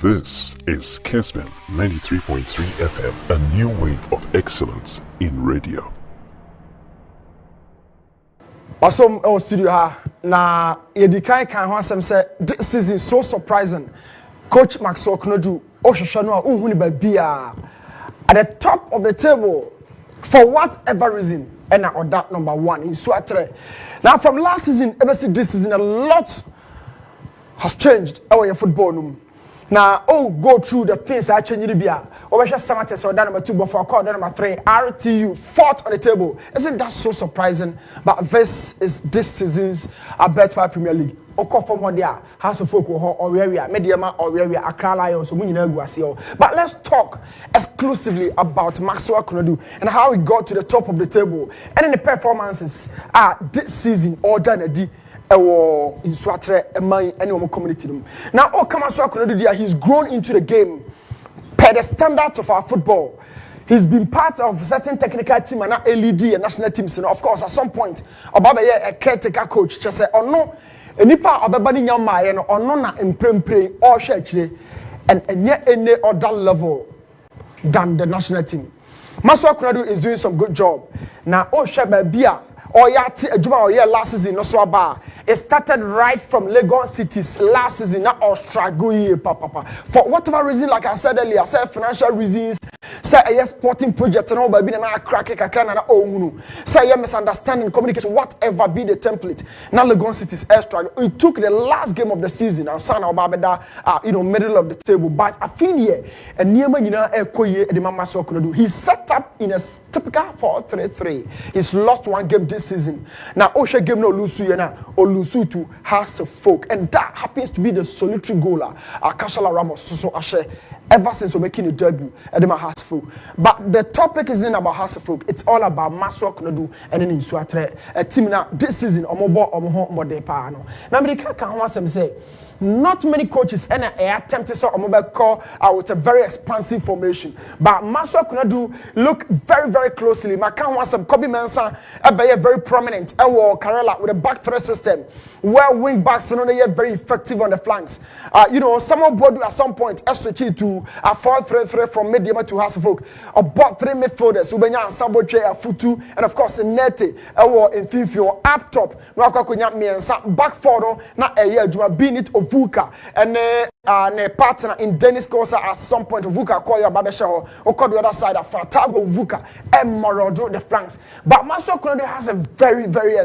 This is Kessben 93.3 FM, a new wave of excellence in radio. Awesome, our studio ha. Na yedikai kan ho asem say this season so surprising. Coach Maxwell Konadu, ohwehwe no a unhuni ba bia at the top of the table for whatever reason. And or that number 1 in Nsoatreman. Now from last season, ever since this season, a lot has changed our football room. Now, go through the things I changed in the Obesha Samates or number 2, but for call number 3, RTU, 4th on the table. Isn't that so surprising? But this is this season's Bet for Premier League. Oko from what they are, House of Folk or area, Mediama or area, Accra Lions, so but let's talk exclusively about Maxwell Konadu and how he got to the top of the table and in the performances this season or done a D. In Nsoatreman and community. Now, Maxwell Konadu, he's grown into the game per the standards of our football. He's been part of certain technical team and LED and national teams. And of course, at some point, Obaba a caretaker coach just said, "Oh no, nipa Obaba ni nyama no ono na imprempre or share and yet any other level than the national team." Maxwell Konadu is doing some good job. Now, share bia. Last season, no so bad. It started right from Lagos cities last season. Now, Australia, for whatever reason, like I said earlier, I said financial reasons, say a sporting project, and all by being a crack, say a misunderstanding, communication, whatever be the template. Now, Lagos cities extra. It took the last game of the season and Sana Obabeda, middle of the table. But I feel here, and Niema, the Maxwell Konadu, he's set up in a typical 4-3-3. He's lost one game this season. Now, Osha game no Lusu Yena or Lusu to House of Folk, and that happens to be the solitary goaler, Kashala Ramos, so Ashe, ever since we're making a debut at the House of Folk. But the topic isn't about House of Folk, it's all about Maxwell Konadu and then Nsoatreman, a team now this season, or more de Pano. Now, America can want them say. Not many coaches and attempted to mobile call with a very expansive formation. But Maxwell Konadu look very, very closely. Makan was some Kobe Mensah, very prominent. Karela with a back three system where wing backs are very effective on the flanks. Someone board at some point switch to a 4-3-3 from medium to House of Folk. About 3 midfielders, Ubenya and Saboche, Futu, and of course Nete, in Fifio, up top, back forward, not a year, Juma being it Vuka and a partner in Dennis Kosa at some point. Vuka call your Babeshaho or call the other side of Fatago Vuka and Morodo the flanks. But Maxwell Konadu has a very, very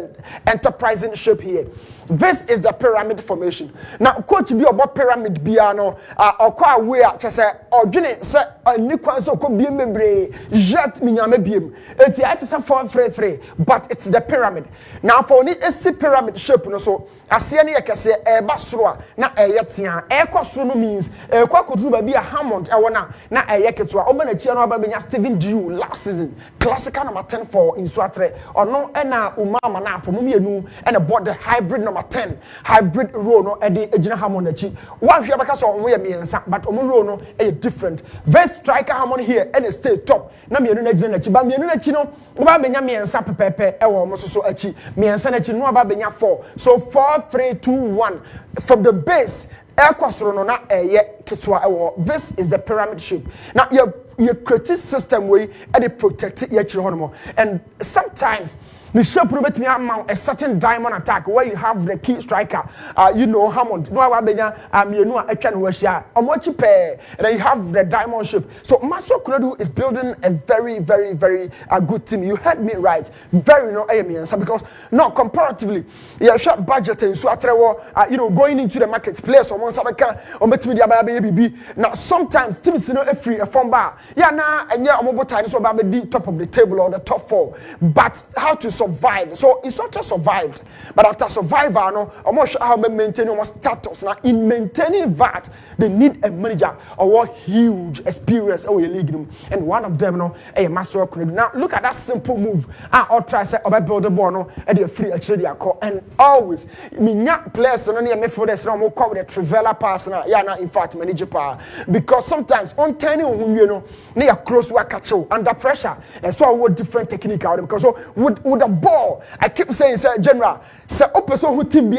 enterprising shape here. This is the pyramid formation. Now, coach be about pyramid piano or call where just say or Jenny said a new so could be membre jet minyame beam. It's a 4-3-3, but it's the pyramid. Now, for it's the pyramid shape, so Asiani Ekase Basroa, na Eyatia, Ekosunu means Kwakudu be a Hammond, Ewana, na Eyeketua, Oban Chiano Babina Stephen Dew last season, classical number 10 for Nsoatreman, or no Ena Umama na for Mumianu, and about the hybrid number 10, hybrid Rono, and the Ejina Hammond. One here because on we are but Omurono a different. Best striker Hammond here and stay top. Namianu Chiba Mianachino, Ubabenya Miansa Pepe, Ewa Mososo Echi, Miansanach no Babenya 4. So 4-3-2-1 from the base. This is the pyramid shape. Now your creative system way and it protect your children. And sometimes the shape will be a certain diamond attack where you have the key striker, Hammond, no and then you have the diamond shape. So Maxwell Konadu is building a very, very, very good team. You heard me right. Very because no comparatively, you have short budget and Nsoatreman, going into the marketplace or now sometimes teams a free a form bar. And mobile time so the top of the table or the top 4. But how to survive? So Nsoatreman survived. But after survival, I'm not sure how to maintain your status. Now in maintaining that, they need a manager or huge experience or league. And one of them, Maxwell Konadu. Now look at that simple move. I'll try to say about build the ball and they're free actually and always players and only for this more call with a Trivella pass in fact manager power because sometimes on 10 they are close work catch under pressure and so what different technique out because so would the ball. I keep saying, sir, General, sir, a person who team be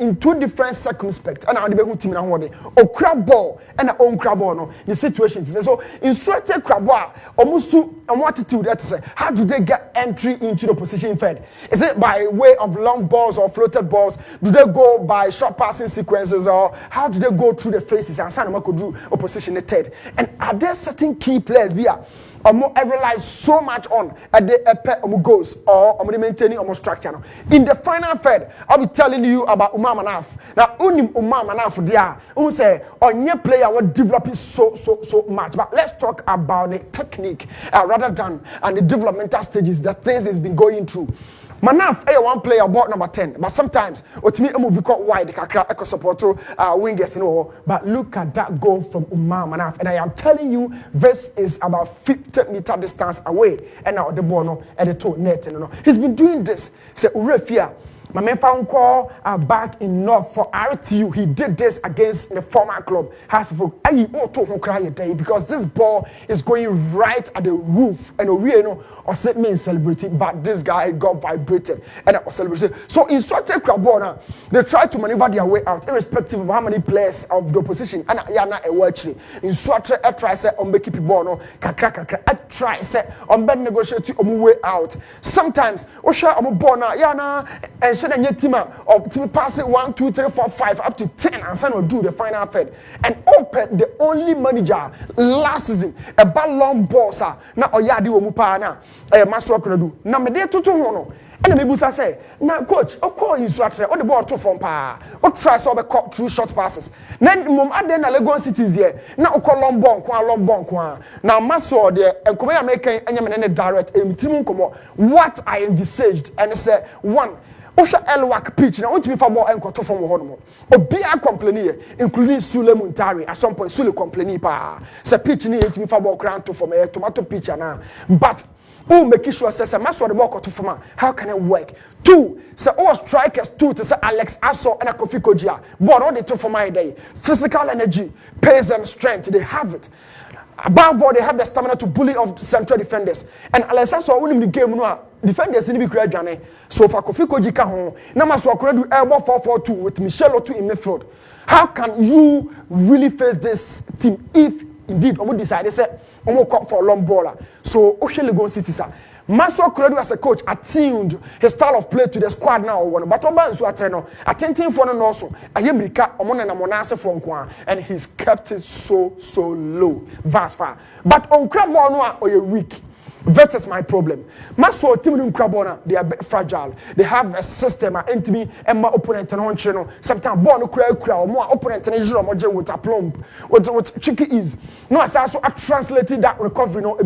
in two different circumspects, and I'll be who team or crab ball and our own crab ball. No, the situation is so instructed crab ball almost and what attitude that say, how do they get entry into the position fed? Is it by way of long balls or floated balls? Do they go by short passing sequences, or how do they go through the phases and Sanama could do opposition third? And are there certain key players here? I relies so much on at the goals or maintaining structure. In the final third, I'll be telling you about Manaf. Now, only Manaf there, who say on your player will develop so much. But let's talk about the technique rather than and the developmental stages, the things he's been going through. Manaf, one player bought number 10, but sometimes Otimi move called wide the kakra echo support wingers, you know. But look at that goal from Manaf, and I am telling you, this is about 50-meter distance away, and now the ball no at the toe net, you know. He's been doing this. Say Urefia. My man found call back in North for RTU. He did this against the former club. Because this ball is going right at the roof, and we know or set me celebrating, but this guy got vibrated and I was celebrating. So in Nsoatreman, they try to maneuver their way out, irrespective of how many players of the opposition. And I na a watch in Nsoatreman try say on make people no kakra. I try say on bed negotiate on way out. Sometimes Osha on born yana and should any team or team pass it 1, 2, 3, 4, 5 up to 10 and son will do the final third. And open the only manager last season a ball ball sir na oyadi omupa na Maxwell Konadu. Na me dey tutu ho and me busa say na coach o call Nsoatreman o the ball to from pa o try so be cut through short passes na mom aden na Lagos cities here na o call long ball na Maxwell there enkomo ya make anya me direct emitim nkomo what I envisaged and say one Osha Elwak pitch now want to be for more and to from Honomo. Obia complaining, including Sule Muntari. At some point, Sule complaining pa. Say pitch need to be for more ground to form a tomato pitcher now. But who make sure says a mass for the ball to form. How can it work? Two, say all strikers two to say Alex Asso and a Kofi Kojia. But all the two for my day. Physical energy, pace and strength, they have it. Above all, they have the stamina to bully off central defenders. And Alex Asso winning the game no. Defenders in the big Jane. So for Kofi Kojika home, Maxwell Konadu elbow 4-4-2 with Michel Otu in midfield. How can you really face this team if indeed Omo decide they say Omo call for a long baller? So Oshe Lagos City sir. Maxwell Konadu as a coach attuned his style of play to the squad now one. But Oba Nsoatreman attentive for no also. Ayemrika Omo na Monase for Nkwa and he's kept it so low. Vast far. But on crab ball no or you weak. Versus my problem. Maxwell team in Crabona, they are fragile. They have a system and my opponent and on channel. Sometimes born crowd more opponent and Israel with a plump. What tricky is. No, as I translated that recovery. No,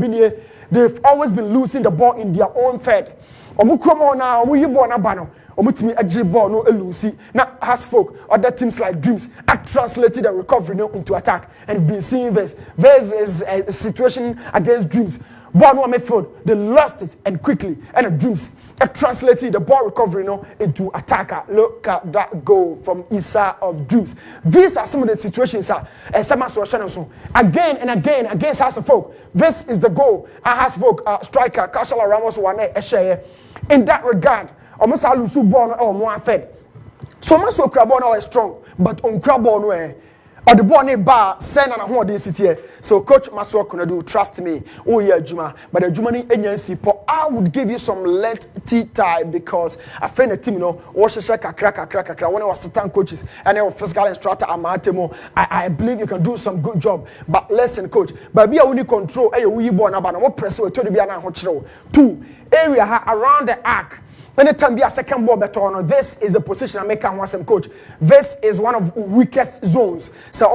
they've always been losing the ball in their own third. Omukromona, we born a banner. Omutimi a ball no elusi. Now has folk other teams like Dreams have translated the recovery no into attack and been seeing this. This is a situation against Dreams. Ball no midfield, they lost it and quickly and the Dreams translated the ball recovery no into attacker. Look at that goal from Isa of Dreams. These are some of the situations and some so again and again against House of Folk. This is the goal. House of Folk striker Kashala Ramos one share. In that regard, almost a lusu ball or more fed. So much so Crabon is strong, but on Crabon way. Or the ball bar send and hold this here. So Coach Maxwell Konadu, trust me. Oh yeah, Juma. But the Jumani agency, I would give you some lengthy time because I find a team, you know, kakra. When I was certain coaches and I was physical instructor, I believe you can do some good job. But listen, coach, but be a only control. We born about no press to be an hotel. 2 area around the arc. Anytime be a second ball better, this is the position I make and some coach. This is one of the weakest zones. So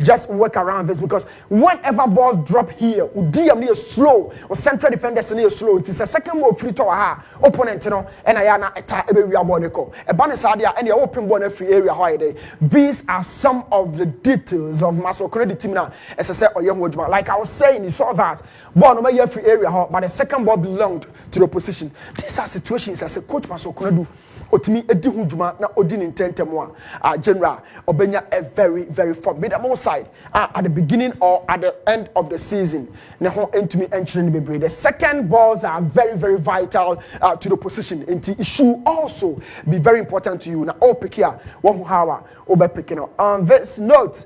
just work around this because whenever balls drop here, DM is slow, or central defenders is slow. It is a second ball free to our opponent, you know, and I am attack every ball. A bonus idea and the open ball free area holiday. These are some of the details of Maxwell Konadu team now. As I said, or young Wojma. Like I was saying, you saw that ball no free area, but the second ball belonged to the opposition. These are situations as a coach Maxwell Konadu otimi edi hu dwuma na odi ne ntentemo a general obenya a very formidable side at the beginning or at the end of the season ne ho entumi enchire ne bebre. The second balls are very vital to the position, and it should also be very important to you. Now all pick here one who how obe pick. On this note,